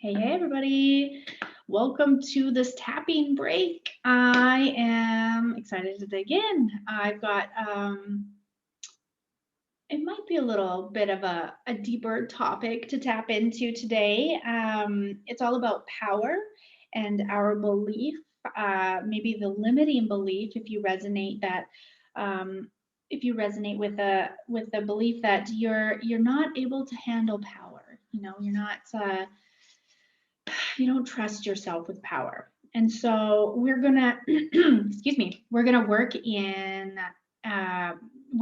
Hey, everybody. Welcome to this tapping break. I am excited to dig in. I've got, it might be a little bit of a deeper topic to tap into today. It's all about power and our belief, maybe the limiting belief, if you resonate that. If you resonate with the belief that you're not able to handle power, you're not you don't trust yourself with power. And so we're gonna, excuse me, uh, we're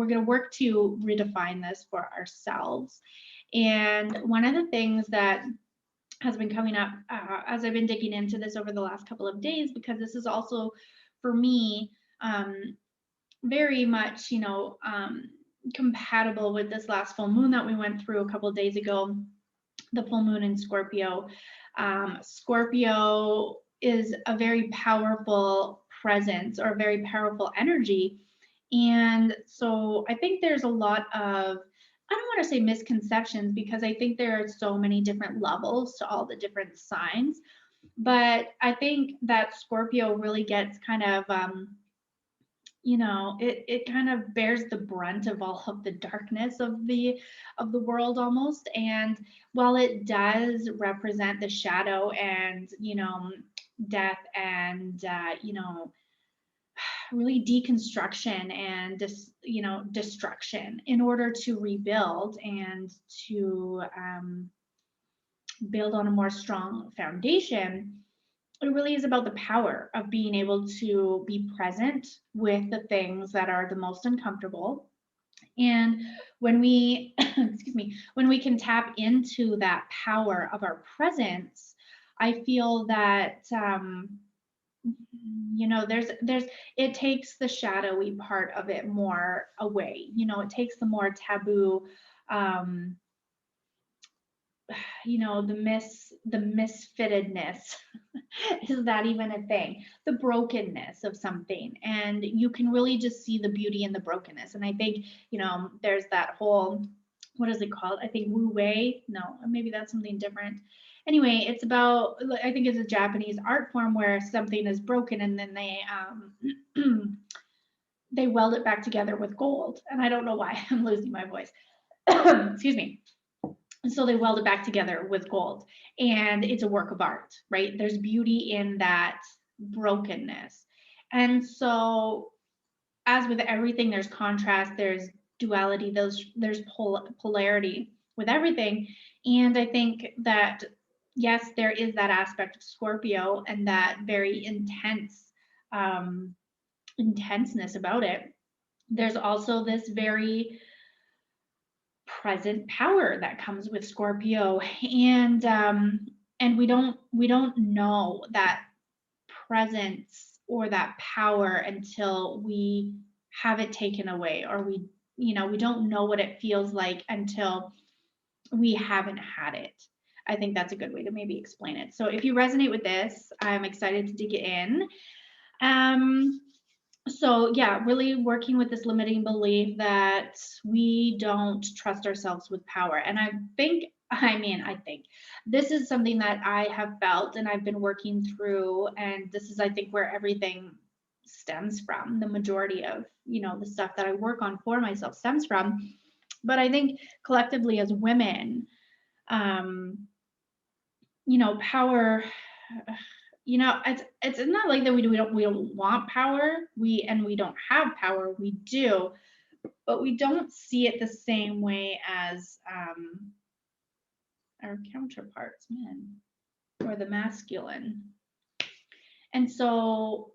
gonna work to redefine this for ourselves. And one of the things that has been coming up as I've been digging into this over the last couple of days, because this is also for me very much, compatible with this last full moon that we went through a couple of days ago, the full moon in Scorpio. Scorpio is a very powerful presence or a very powerful energy. And so I think there's a lot of, I don't want to say misconceptions because I think there are so many different levels to all the different signs. But I think that Scorpio really gets kind of, it kind of bears the brunt of all of the darkness of the world almost. And while it does represent the shadow and death and really deconstruction and destruction in order to rebuild and to build on a more strong foundation, it really is about the power of being able to be present with the things that are the most uncomfortable. And when we, excuse me, when we can tap into that power of our presence, I feel that, there's, it takes the shadowy part of it more away. It takes the more taboo, um, the misfittedness. Is that even a thing? The brokenness of something, and you can really just see the beauty in the brokenness. And I think there's that whole, what is it called? I think wu wei. No, maybe that's something different. Anyway, it's about, I think it's a Japanese art form where something is broken and then they weld it back together with gold. And I don't know why I'm losing my voice. Excuse me. And so they weld it back together with gold. And it's a work of art, right? There's beauty in that brokenness. And so, as with everything, there's contrast, there's duality, there's polarity with everything. And I think that, yes, there is that aspect of Scorpio and that very um, intenseness about it. There's also this very present power that comes with Scorpio, and we don't know that presence or that power until we have it taken away, or we don't know what it feels like until we haven't had it. I think that's a good way to maybe explain it. So if you resonate with this, I'm excited to dig in. Um, so yeah, really working with this limiting belief that we don't trust ourselves with power. And I think this is something that I have felt and I've been working through. And this is, I think, where everything stems from. The majority of, the stuff that I work on for myself stems from. But I think collectively as women, um, power, it's not like that we don't want power. We don't have power. We do, but we don't see it the same way as our counterparts, men, or the masculine. And so,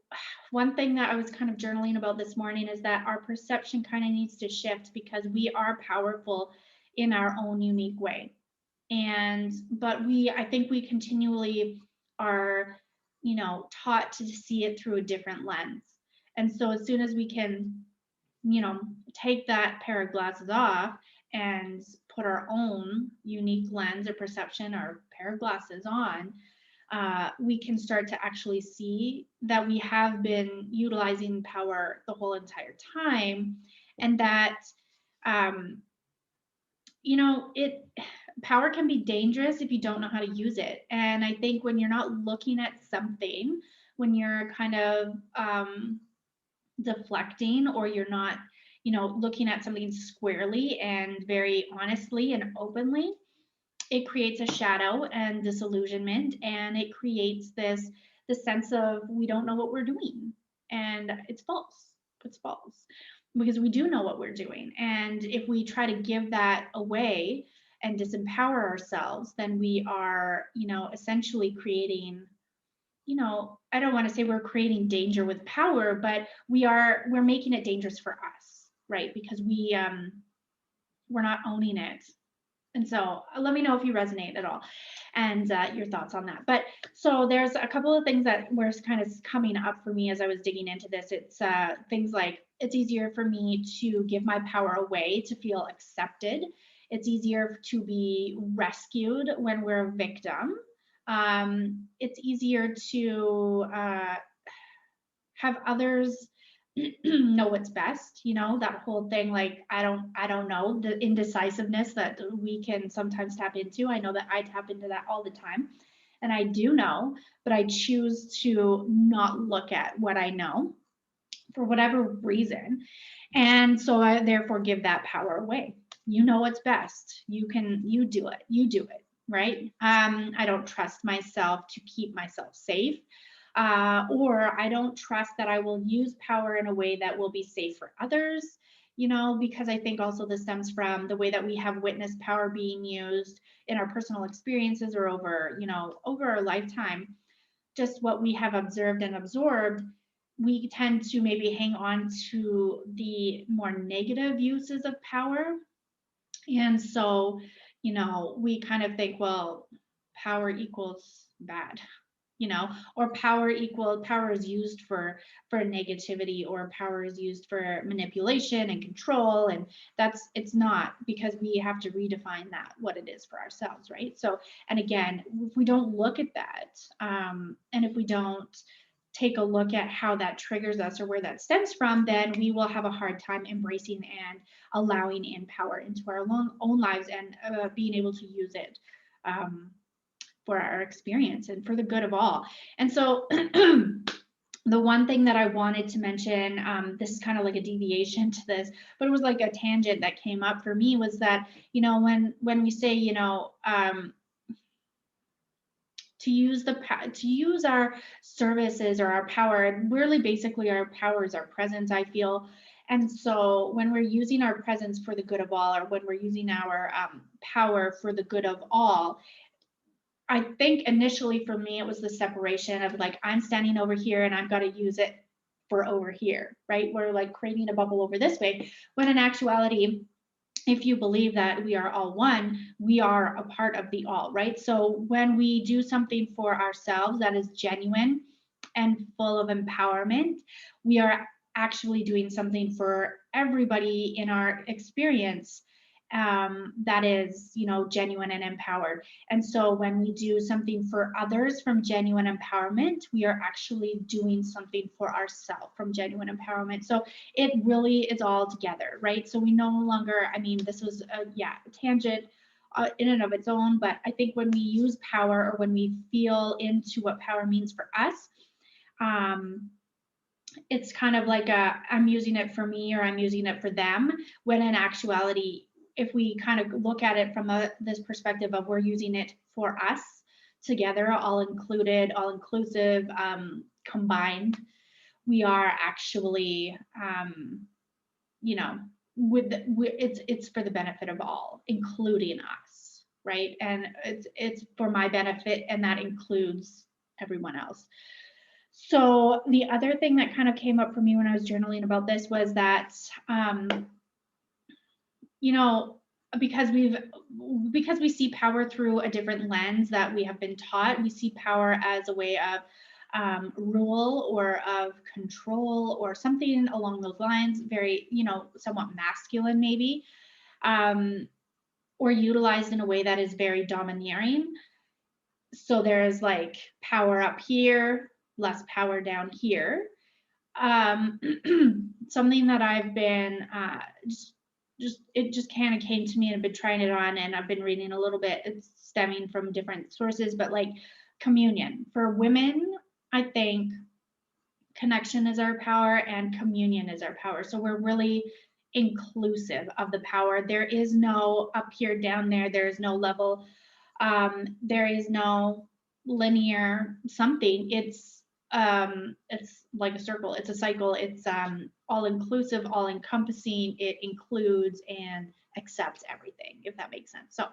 one thing that I was kind of journaling about this morning is that our perception kind of needs to shift because we are powerful in our own unique way. But I think we continually are, taught to see it through a different lens. And so as soon as we can, take that pair of glasses off and put our own unique lens or perception or pair of glasses on, we can start to actually see that we have been utilizing power the whole entire time, and that um, you know, it power can be dangerous if you don't know how to use it. And I think when you're not looking at something, when you're kind of deflecting, or you're not, looking at something squarely and very honestly and openly, it creates a shadow and disillusionment, and it creates this sense of we don't know what we're doing, and it's false because we do know what we're doing. And if we try to give that away and disempower ourselves, then we are, essentially creating, I don't want to say we're creating danger with power, but we're making it dangerous for us, right? Because we're not owning it. And so let me know if you resonate at all, and your thoughts on that. But so there's a couple of things that were kind of coming up for me as I was digging into this. It's things like it's easier for me to give my power away to feel accepted. It's easier to be rescued when we're a victim. It's easier to have others know what's best, that whole thing, like I don't know, the indecisiveness that we can sometimes tap into. I know that I tap into that all the time, and I do know, but I choose to not look at what I know for whatever reason. And so I therefore give that power away. You know what's best. You do it, right? I don't trust myself to keep myself safe. Or I don't trust that I will use power in a way that will be safe for others, because I think also this stems from the way that we have witnessed power being used in our personal experiences, or over our lifetime, just what we have observed and absorbed. We tend to maybe hang on to the more negative uses of power. And so, we kind of think, well, power equals bad, or power is used for negativity, or power is used for manipulation and control. And it's not, because we have to redefine that, what it is for ourselves, right? So, and again, if we don't look at that, and if we don't take a look at how that triggers us or where that stems from, then we will have a hard time embracing and allowing in power into our own lives, and being able to use it for our experience and for the good of all. And so the one thing that I wanted to mention, this is kind of like a deviation to this, but it was like a tangent that came up for me, was that, when we say, to use our services or our power, really basically our power is our presence, I feel. And so when we're using our presence for the good of all, or when we're using our power for the good of all, I think initially for me, it was the separation of, like, I'm standing over here and I've got to use it for over here, right? We're like creating a bubble over this way, when in actuality, if you believe that we are all one, we are a part of the all, right? So when we do something for ourselves that is genuine and full of empowerment, we are actually doing something for everybody in our experience, that is, genuine and empowered. And so when we do something for others from genuine empowerment, we are actually doing something for ourselves from genuine empowerment. So it really is all together, right? So we no longer, I mean, this was a tangent in and of its own, but I think when we use power, or when we feel into what power means for us, um, it's kind of like I'm using it for me, or I'm using it for them, when in actuality, if we kind of look at it from this perspective of we're using it for us together, all included, all inclusive, combined, we are actually, you know, it's for the benefit of all, including us, right? And it's for my benefit, and that includes everyone else. So the other thing that kind of came up for me when I was journaling about this was that, you know, because we see power through a different lens that we have been taught. We see power as a way of rule, or of control, or something along those lines, very, somewhat masculine maybe, or utilized in a way that is very domineering. So there's like power up here, less power down here. Something that I've been just it just kind of came to me, and I've been trying it on, and I've been reading a little bit. It's stemming from different sources, but like communion for women, I think connection is our power and communion is our power. So we're really inclusive of the power. There is no up here, down there. There is no level. There is no linear something. It's like a circle. It's a cycle. It's all inclusive, all encompassing. It includes and accepts everything, if that makes sense. So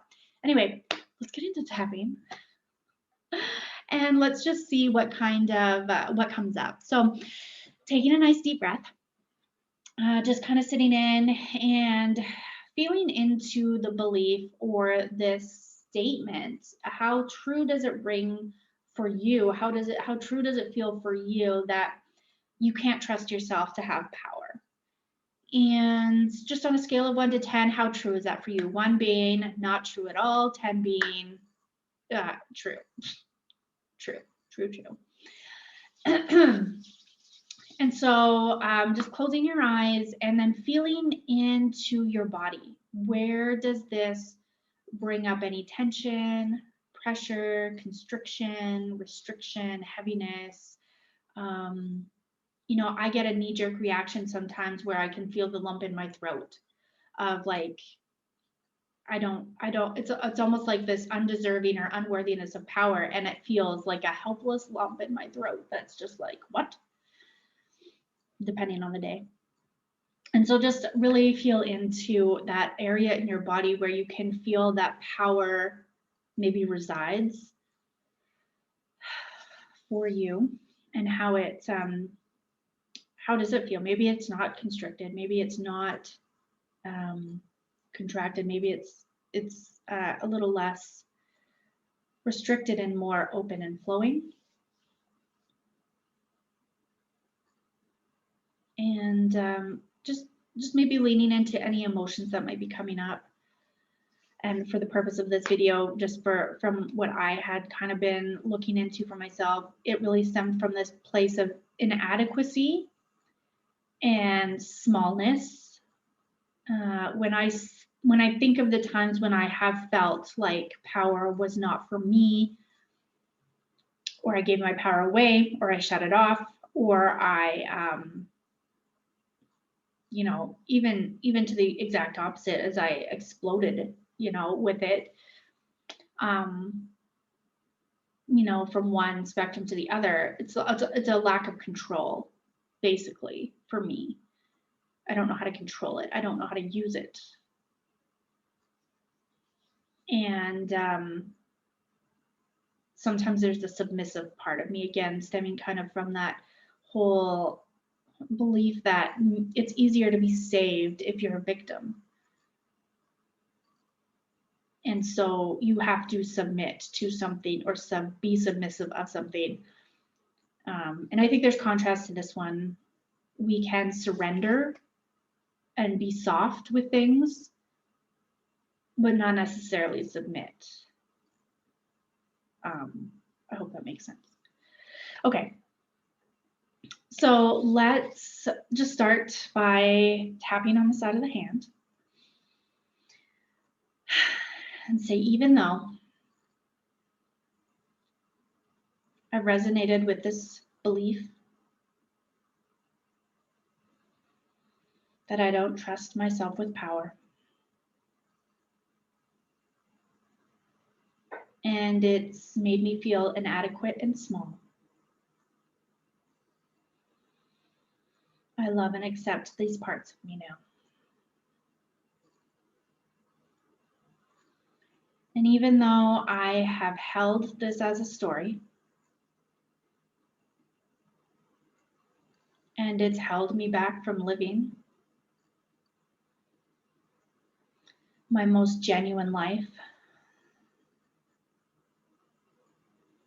anyway, let's get into tapping. And let's just see what kind of what comes up. So taking a nice deep breath, just kind of sitting in and feeling into the belief or this statement. How true does it ring for you? How true does it feel for you that you can't trust yourself to have power? And just on a scale of 1 to 10, how true is that for you? 1 being not true at all, 10 being true. True. And so just closing your eyes and then feeling into your body. Where does this bring up any tension, pressure, constriction, restriction, heaviness? I get a knee-jerk reaction sometimes where I can feel the lump in my throat of like, it's almost like this undeserving or unworthiness of power. And it feels like a helpless lump in my throat. That's just like, what? Depending on the day. And so just really feel into that area in your body where you can feel that power maybe resides for you, and how does it feel? Maybe it's not constricted, maybe it's not contracted, maybe it's a little less restricted and more open and flowing. And just maybe leaning into any emotions that might be coming up. And for the purpose of this video, just from what I had kind of been looking into for myself, it really stemmed from this place of inadequacy and smallness. When I think of the times when I have felt like power was not for me, or I gave my power away, or I shut it off, or I even to the exact opposite, as I exploded, with it, from one spectrum to the other. It's a lack of control, basically, for me. I don't know how to control it. I don't know how to use it. And sometimes there's the submissive part of me, again, stemming kind of from that whole belief that it's easier to be saved if you're a victim. And so you have to submit to something or be submissive of something. And I think there's contrast to this one. We can surrender and be soft with things, but not necessarily submit. I hope that makes sense. Okay. So let's just start by tapping on the side of the hand and say, even though I've resonated with this belief that I don't trust myself with power, and it's made me feel inadequate and small, I love and accept these parts of me now. And even though I have held this as a story, and it's held me back from living my most genuine life,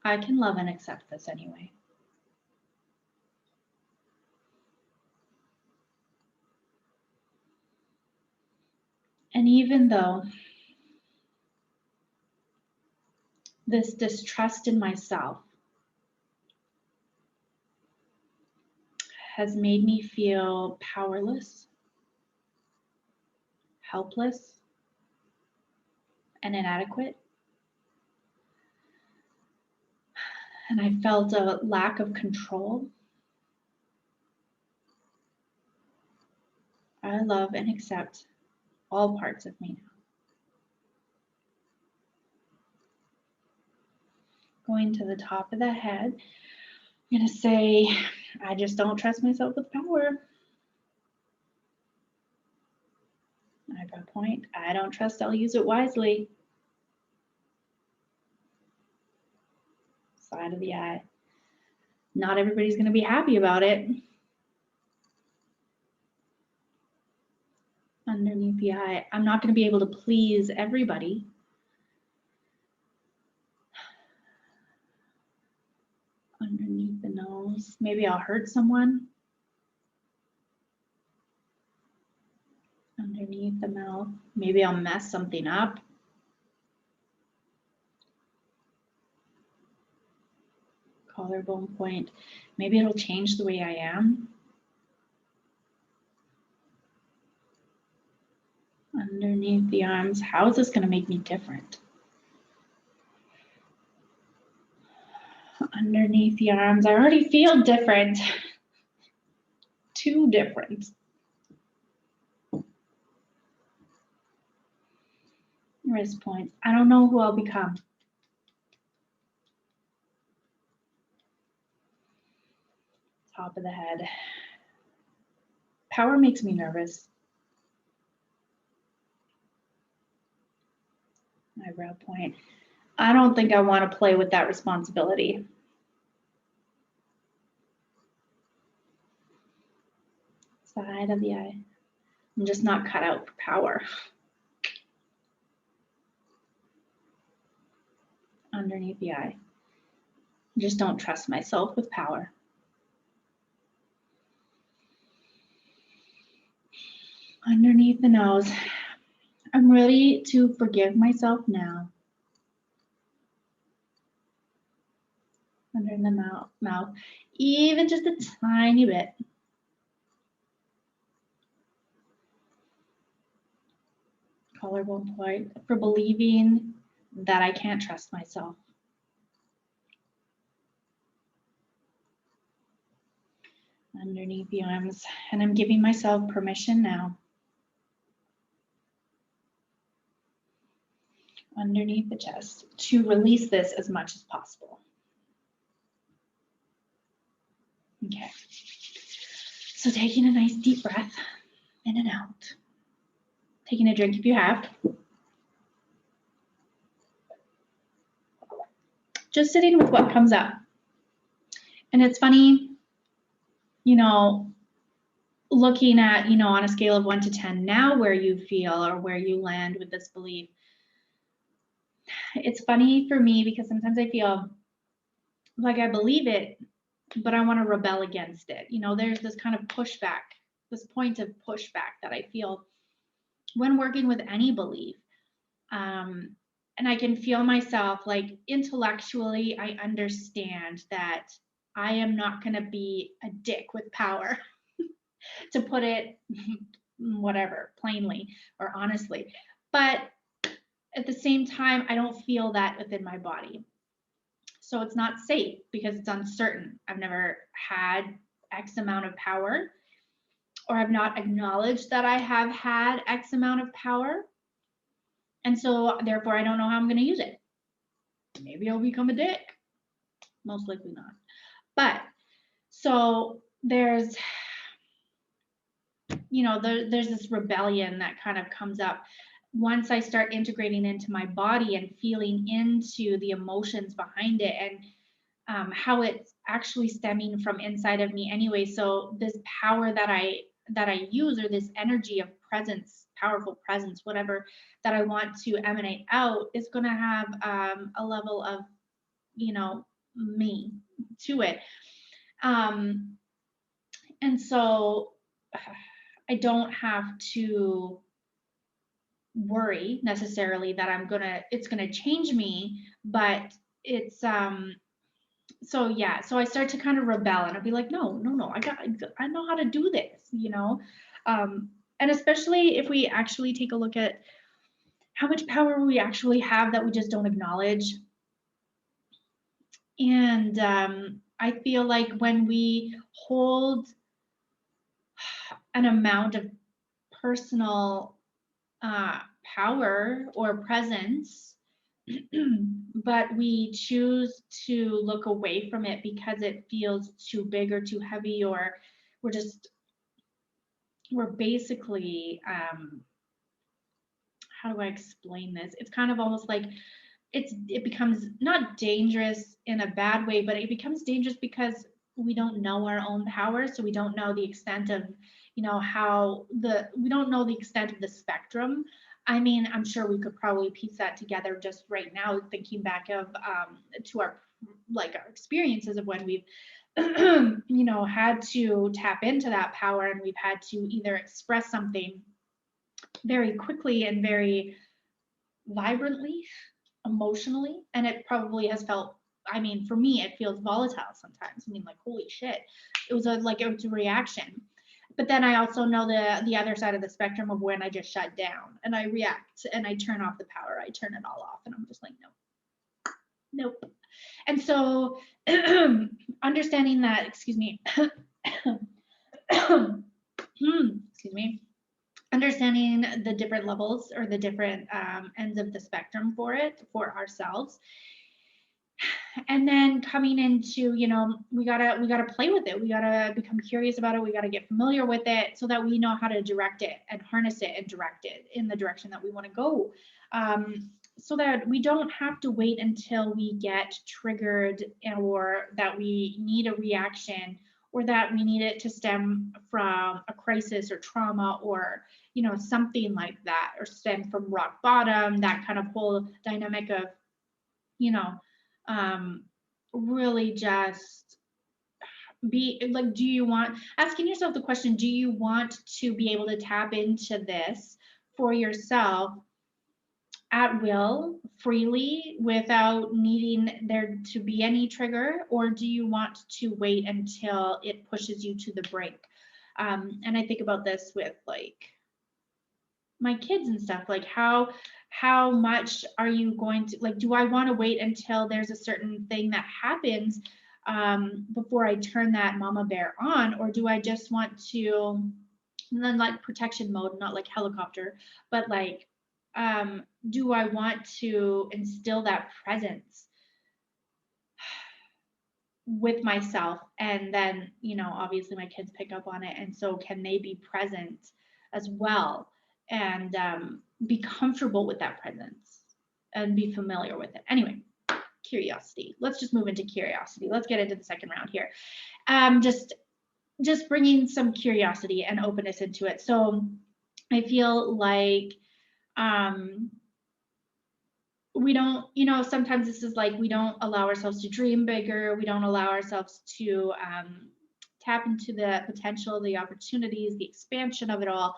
I can love and accept this anyway. And even though this distrust in myself has made me feel powerless, helpless and inadequate. And I felt a lack of control. I love and accept all parts of me now. Going to the top of the head, I'm going to say, I just don't trust myself with power. Eyebrow point, I don't trust I'll use it wisely. Side of the eye, not everybody's going to be happy about it. Underneath the eye, I'm not going to be able to please everybody. Underneath the nose, maybe I'll hurt someone. Underneath the mouth, maybe I'll mess something up. Collarbone point, maybe it'll change the way I am. Underneath the arms, how is this going to make me different? Underneath the arms, I already feel different. Too different. Wrist point, I don't know who I'll become. Top of the head. Power makes me nervous. Eyebrow point. I don't think I want to play with that responsibility. Side of the eye. I'm just not cut out for power. Underneath the eye. I just don't trust myself with power. Underneath the nose. I'm ready to forgive myself now. Under the mouth, even just a tiny bit. Collarbone point, for believing that I can't trust myself. Underneath the arms, and I'm giving myself permission now. Underneath the chest, to release this as much as possible. Okay, so taking a nice deep breath in and out. Taking a drink if you have. Just sitting with what comes up. And it's funny, you know, looking at, you know, on a scale of 1 to 10 now where you feel or where you land with this belief. It's funny for me because sometimes I feel like I believe it, but I want to rebel against it. You know, there's this kind of pushback, this point of pushback that I feel when working with any belief. And I can feel myself like intellectually, I understand that I am not going to be a dick with power, to put it whatever, plainly or honestly. But at the same time, I don't feel that within my body. So it's not safe because it's uncertain. I've never had X amount of power, or I've not acknowledged that I have had X amount of power. And so therefore I don't know how I'm going to use it. Maybe I'll become a dick. Most likely not. But so there's, you know, there's this rebellion that kind of comes up once I start integrating into my body and feeling into the emotions behind it, and how it's actually stemming from inside of me anyway. So this power that I use, or this energy of presence, powerful presence, whatever that I want to emanate out, is going to have a level of, you know, me to it. And so I don't have to worry necessarily that it's gonna change me, but it's so yeah, so I start to kind of rebel, and I'll be like, no, I know how to do this, you know. And especially if we actually take a look at how much power we actually have that we just don't acknowledge. And I feel like when we hold an amount of personal uh, power or presence, but we choose to look away from it because it feels too big or too heavy, or we're just, we're basically, how do I explain this? It's kind of almost like it becomes not dangerous in a bad way, but it becomes dangerous because we don't know our own power, so we don't know the extent of, how we don't know the extent of the spectrum. I mean, I'm sure we could probably piece that together just right now, thinking back of to our, like, our experiences of when we've had to tap into that power, and we've had to either express something very quickly and very vibrantly, emotionally, and it probably has felt, I mean, for me, it feels volatile sometimes. I mean, like, holy shit. It was a reaction. But then I also know the other side of the spectrum of when I just shut down and I react and I turn off the power. I turn it all off and I'm just like, nope. And so understanding that, excuse me, excuse me, understanding the different levels or the different ends of the spectrum for it for ourselves, and then coming into, we gotta play with it, we gotta become curious about it, we gotta get familiar with it so that we know how to direct it and harness it and direct it in the direction that we want to go, so that we don't have to wait until we get triggered, or that we need a reaction, or that we need it to stem from a crisis or trauma, or something like that, or stem from rock bottom, that kind of whole dynamic of, you know um, really just be like, do you want, asking yourself the question, do you want to be able to tap into this for yourself at will, freely, without needing there to be any trigger, or do you want to wait until it pushes you to the brink? And I think about this with, like, my kids and stuff, like, how much are you going to, like, do I want to wait until there's a certain thing that happens before I turn that mama bear on, or do I just want to, and then, like, protection mode, not like helicopter, but like, do I want to instill that presence with myself, and then, obviously my kids pick up on it, and so can they be present as well, and be comfortable with that presence and be familiar with it. Anyway, curiosity, let's just move into curiosity, let's get into the second round here. Just bringing some curiosity and openness into it. So I feel like we don't, sometimes this is like, we don't allow ourselves to dream bigger. We don't allow ourselves to tap into the potential, the opportunities, the expansion of it all,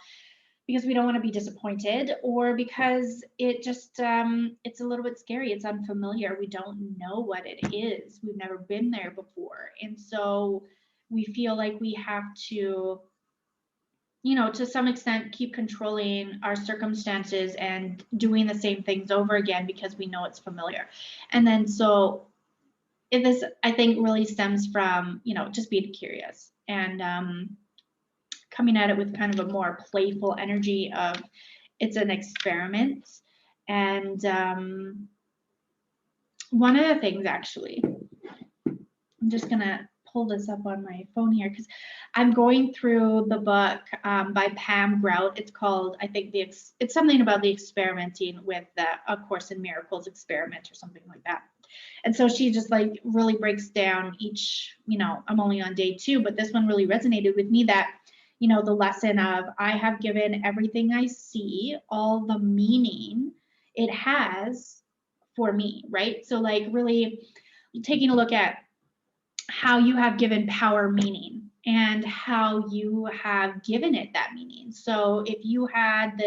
because we don't want to be disappointed, or because it just, it's a little bit scary. It's unfamiliar. We don't know what it is. We've never been there before. And so we feel like we have to, to some extent, keep controlling our circumstances and doing the same things over again because we know it's familiar. And then so this, I think, really stems from, just being curious and coming at it with kind of a more playful energy of, it's an experiment. And one of the things, actually, I'm just gonna pull this up on my phone here because I'm going through the book by Pam Grout. It's called, I think, it's something about the experimenting with the A Course in Miracles experiment or something like that. And so she just, like, really breaks down each, I'm only on day 2, but this one really resonated with me, that, the lesson of, I have given everything I see all the meaning it has for me, right? So, like, really taking a look at how you have given power meaning and how you have given it that meaning. So if you had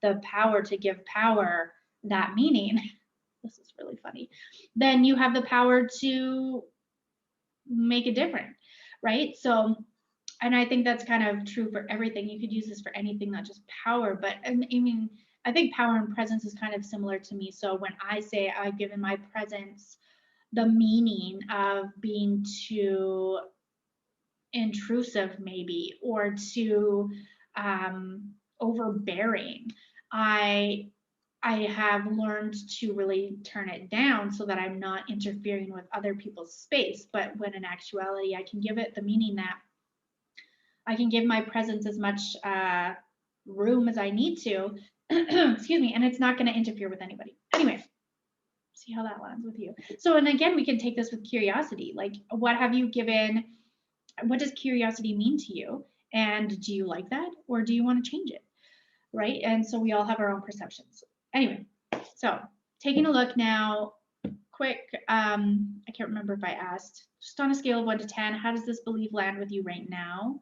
the power to give power that meaning, this is really funny, then you have the power to make a difference, right? So And I think that's kind of true for everything. You could use this for anything, not just power. But I mean, I think power and presence is kind of similar to me. So when I say I've given my presence the meaning of being too intrusive, maybe, or too overbearing, I have learned to really turn it down so that I'm not interfering with other people's space. But when in actuality, I can give it the meaning that I can give my presence as much room as I need to, excuse me, and it's not going to interfere with anybody. Anyway, see how that lands with you. So, and again, we can take this with curiosity. Like, what have you given? What does curiosity mean to you? And do you like that, or do you want to change it? Right? And so we all have our own perceptions. Anyway, so taking a look now, quick, I can't remember if I asked, just on a scale of 1 to 10, how does this belief land with you right now?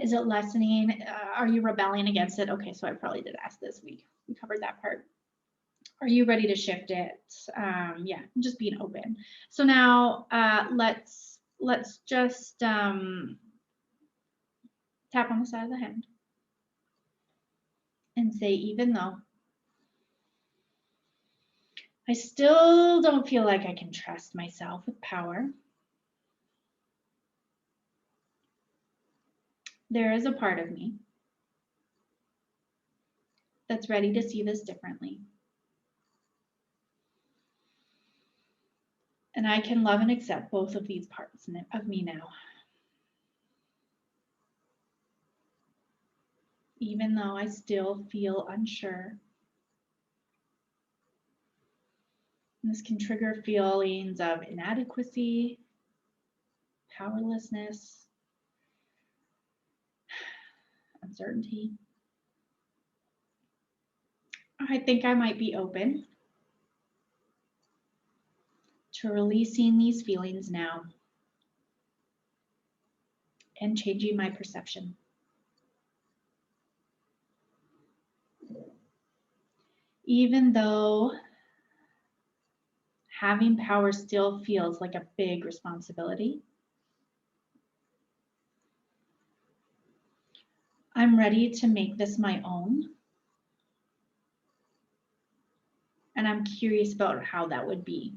Is it lessening? Are you rebelling against it? Okay, so I probably did ask this. We covered that part. Are you ready to shift it? Yeah, just being open. So now let's just tap on the side of the hand and say, even though I still don't feel like I can trust myself with power, there is a part of me that's ready to see this differently. And I can love and accept both of these parts of me now. Even though I still feel unsure. And this can trigger feelings of inadequacy, powerlessness, uncertainty. I think I might be open to releasing these feelings now and changing my perception. Even though having power still feels like a big responsibility, I'm ready to make this my own. And I'm curious about how that would be.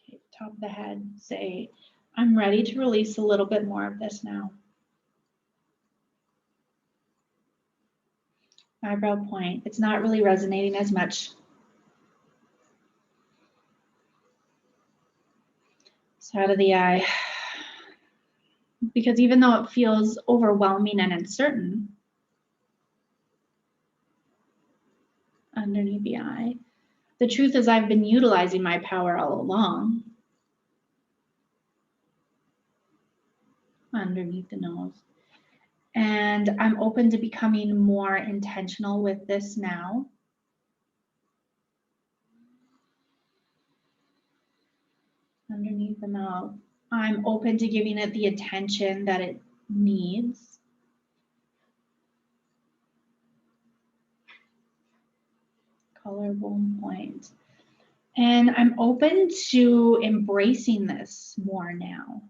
Okay, top of the head, say, I'm ready to release a little bit more of this now. Eyebrow point, it's not really resonating as much. Side of the eye. Because even though it feels overwhelming and uncertain, underneath the eye, the truth is I've been utilizing my power all along. Underneath the nose. And I'm open to becoming more intentional with this now. Underneath the mouth. I'm open to giving it the attention that it needs. Collarbone point. And I'm open to embracing this more now.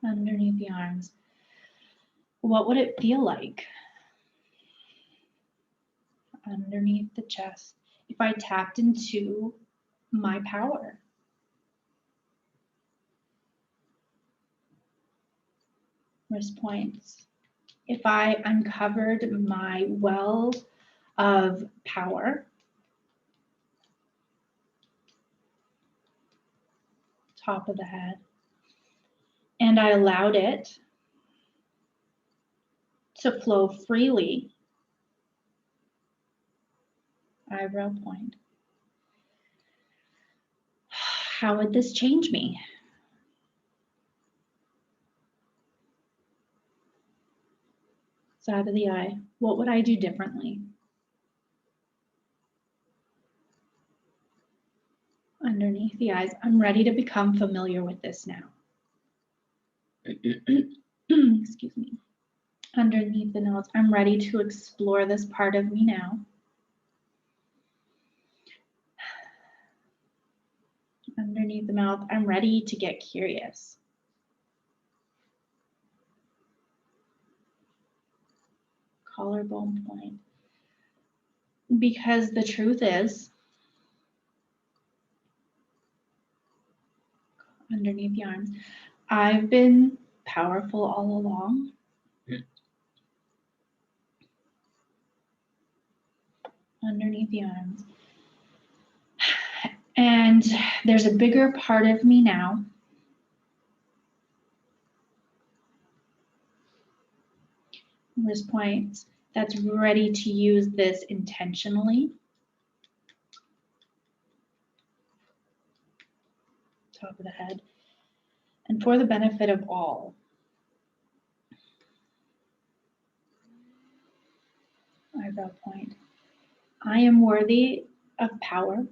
Underneath the arms. What would it feel like? Underneath the chest, if I tapped into my power. Wrist points. If I uncovered my well of power. Top of the head. And I allowed it to flow freely. Eyebrow point. How would this change me? Side of the eye. What would I do differently? Underneath the eyes. I'm ready to become familiar with this now. Excuse me. Underneath the nose. I'm ready to explore this part of me now. Underneath the mouth, I'm ready to get curious. Collarbone point. Because the truth is, underneath the arms, I've been powerful all along. Underneath the arms. And there's a bigger part of me now. Wrist points that's ready to use this intentionally. Top of the head. And for the benefit of all. Eyebrow point. I am worthy of power.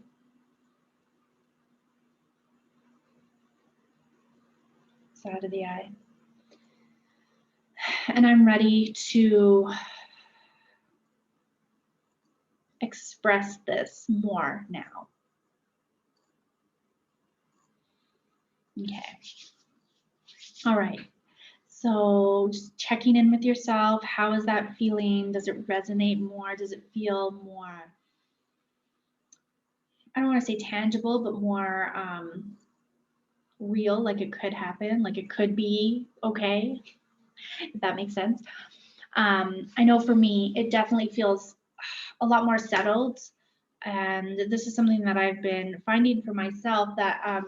Side of the eye. And I'm ready to express this more now. Okay. All right. So just checking in with yourself. How is that feeling? Does it resonate more? Does it feel more, I don't want to say tangible, but more real, like it could happen, like it could be okay, if that makes sense. I know for me, it definitely feels a lot more settled. And this is something that I've been finding for myself, that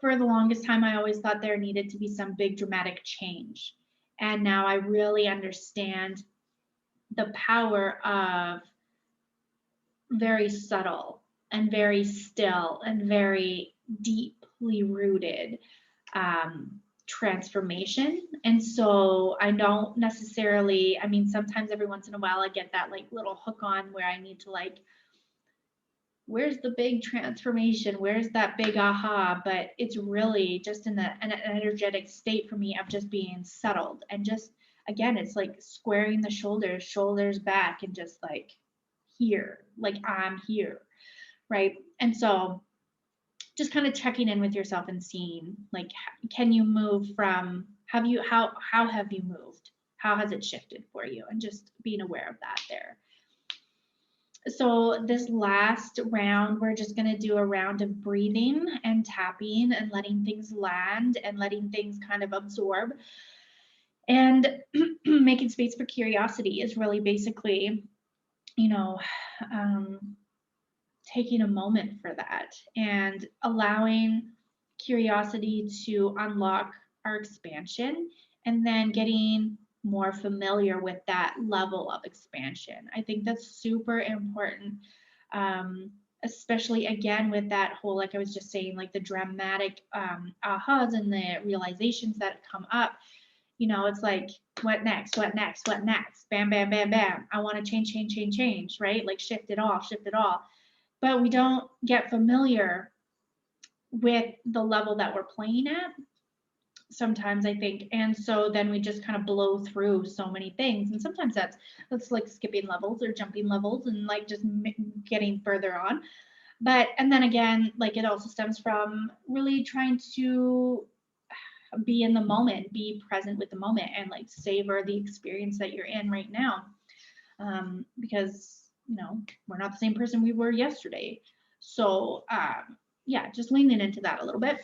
for the longest time, I always thought there needed to be some big dramatic change. And now I really understand the power of very subtle and very still and very deeply rooted transformation. And so I don't necessarily, I mean, sometimes every once in a while I get that like little hook on where I need to like, where's the big transformation? Where's that big aha? But it's really just in an energetic state for me of just being settled and just, again, it's like squaring the shoulders back and just like here, like I'm here, right? And so just kind of checking in with yourself and seeing like, can you move from, how have you moved? How has it shifted for you? And just being aware of that there. So this last round, we're just going to do a round of breathing and tapping and letting things land and letting things kind of absorb. And making space for curiosity is really basically, you know, taking a moment for that and allowing curiosity to unlock our expansion and then getting more familiar with that level of expansion. I think that's super important, especially again with that whole, like I was just saying, like the dramatic ahas and the realizations that come up. You know, it's like, what next? What next? What next? Bam, bam, bam, bam. I want to change, right? Like shift it all. But we don't get familiar with the level that we're playing at sometimes, I think. And so then we just kind of blow through so many things. And sometimes that's like skipping levels or jumping levels and like just getting further on. But, and then again, like it also stems from really trying to be in the moment, be present with the moment and like savor the experience that you're in right now. Because, you know, we're not the same person we were yesterday. So yeah, just leaning into that a little bit,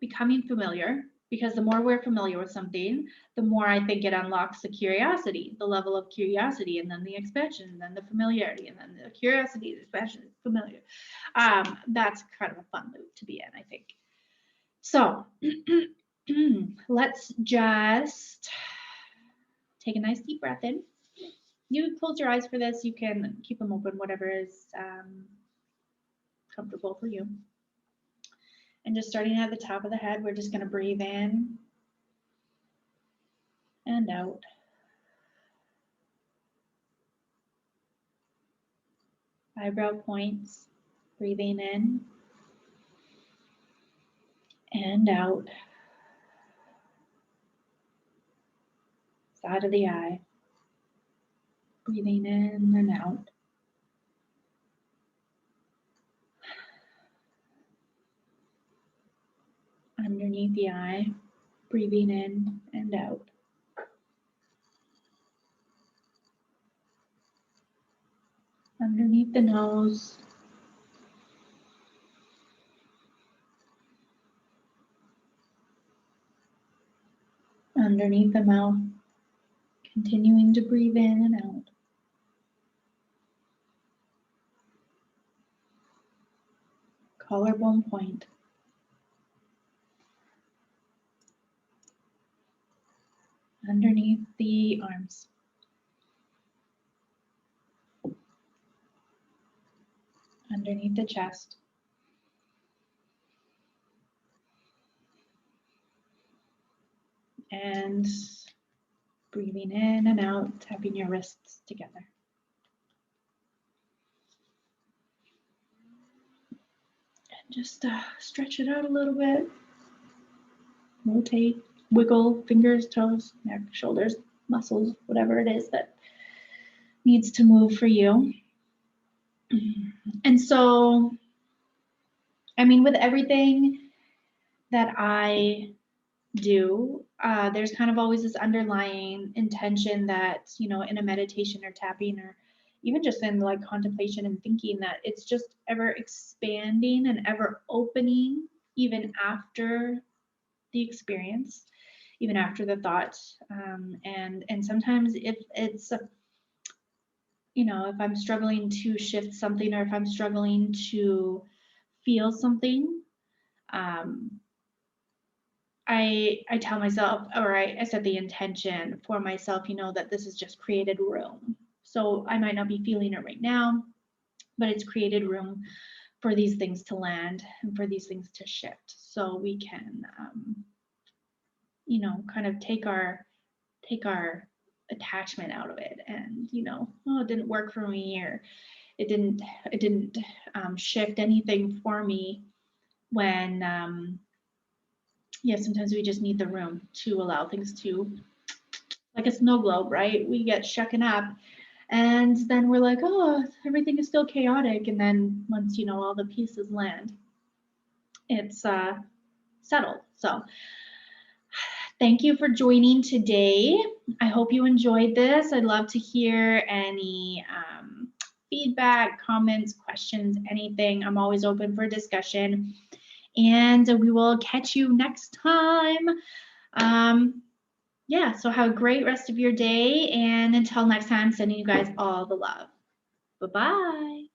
becoming familiar, because the more we're familiar with something, the more I think it unlocks the curiosity, the level of curiosity, and then the expansion, and then the familiarity, and then the curiosity, the expansion, familiar. That's kind of a fun loop to be in, I think. So let's just take a nice deep breath in. You can close your eyes for this. You can keep them open, whatever is comfortable for you. And just starting at the top of the head, we're just going to breathe in and out. Eyebrow points, breathing in and out. Side of the eye, breathing in and out. underneath the eye, breathing in and out. Underneath the nose. Underneath the mouth, continuing to breathe in and out. Collarbone point. Underneath the arms. Underneath the chest. And breathing in and out, tapping your wrists together. And just stretch it out a little bit. Rotate, wiggle, fingers, toes, neck, shoulders, muscles, whatever it is that needs to move for you. And so, I mean, with everything that I do, there's kind of always this underlying intention that, you know, in a meditation or tapping or even just in like contemplation and thinking, that it's just ever expanding and ever opening even after the experience, even after the thought. And sometimes if it's, you know, if I'm struggling to shift something, or if I'm struggling to feel something, I tell myself, or I set the intention for myself, you know, that this has just created room. So I might not be feeling it right now, but it's created room for these things to land and for these things to shift. So we can, you know, kind of take our attachment out of it, and, you know, oh, it didn't work for me, or it didn't shift anything for me when, yeah, sometimes we just need the room to allow things to, like a snow globe, right? We get shucken up and then we're like, oh, everything is still chaotic. And then once, you know, all the pieces land, it's settled. So thank you for joining today. I hope you enjoyed this. I'd love to hear any feedback, comments, questions, anything. I'm always open for discussion. And we will catch you next time. Yeah, so have a great rest of your day. And until next time, sending you guys all the love. Bye-bye.